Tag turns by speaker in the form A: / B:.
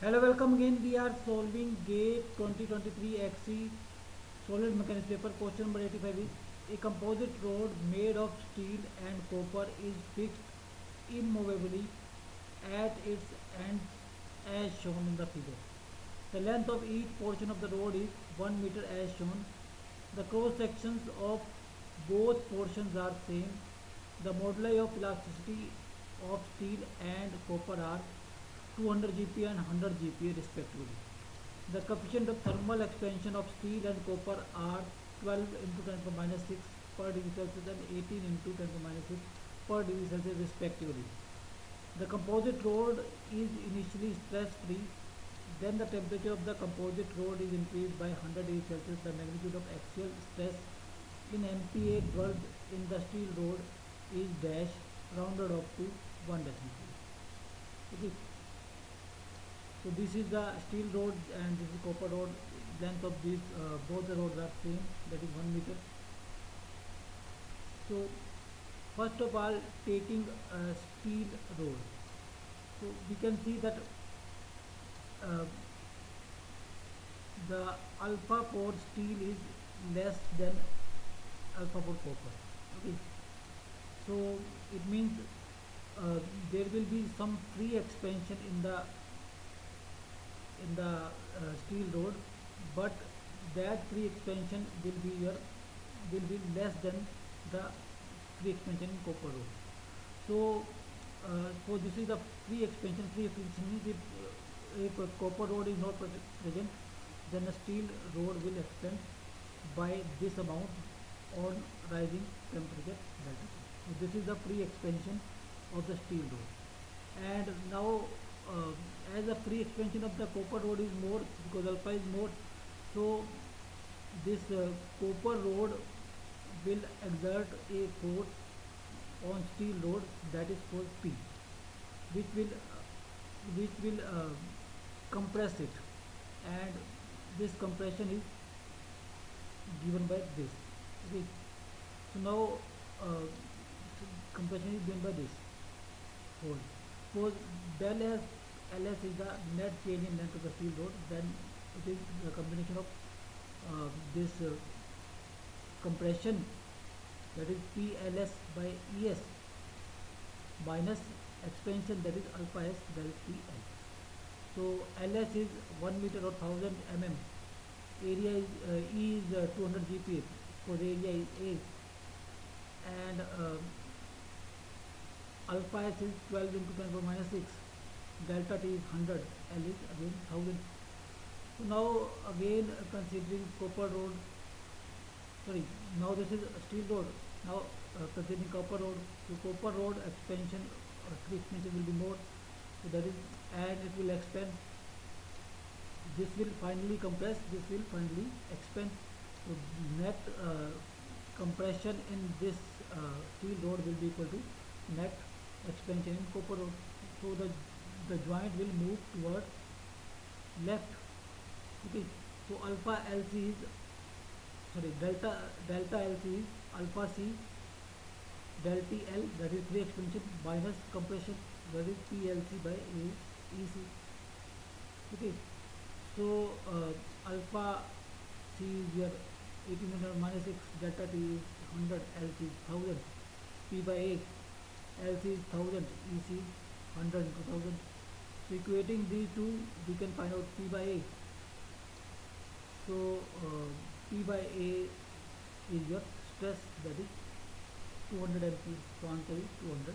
A: Hello, welcome again. We are solving GATE 2023 XC solid mechanics paper. Question number 85 is a composite rod made of steel and copper is fixed immovably at its ends as shown in the figure. The length of each portion of the rod is 1 meter as shown. The cross sections of both portions are same. The moduli of elasticity of steel and copper are 200 GPa and 100 GPa respectively. The coefficient of thermal expansion of steel and copper are 12 into 10 to the minus 6 per degree Celsius and 18 into 10 to the minus 6 per degree Celsius respectively. The composite rod is initially stress free. Then the temperature of the composite rod is increased by 100 degrees Celsius. The magnitude of axial stress in MPa 12 in the steel rod is dash rounded up to 1 decimal. Okay. So this is the steel rod and this is copper rod. Length of these both the rods are same, that is 1 meter. So first of all, taking a steel rod, so we can see that the alpha for steel is less than alpha for copper. Okay, so it means there will be some free expansion in the steel rod, but that free expansion will be less than the free expansion in copper rod. So so this is the free expansion. Free expansion means if a copper rod is not present, then a steel rod will expand by this amount on rising temperature delta. So this is the free expansion of the steel rod. And now as the free expansion of the copper rod is more because alpha is more, so this copper rod will exert a force on steel rod, that is force P, which will compress it, and this compression is given by this. Okay. So now compression is given by this force. Suppose del as Ls is the net change in length of the steel rod, then it is the combination of this compression, that is PLS by ES, minus expansion, that is alpha S del PL. So Ls is 1 meter or 1000 mm. Area is E is 200 GPa, for the area is A, and alpha S is 12 into 10 to the minus 6. Delta T is 100, L is again 1000. So now again considering copper rod, sorry, now this is steel rod. Now considering copper rod, so copper rod expansion or free expansion will be more. So that is, and it will expand. This will finally compress. This will finally expand. So net compression in this steel rod will be equal to net expansion in copper rod. So the joint will move toward left. Okay, so alpha LC is, sorry, delta LC is alpha C del TL, that is free expansion, minus compression, that is PLC by EC. Okay, so alpha C is your 1800 minus 6, delta T is 100, LC is 1000, P by A, LC is 1000, EC 100 into 1000. So equating these two, we can find out P by A. So P by A is your stress, that is 200 MPa. So answer is 200 MPa.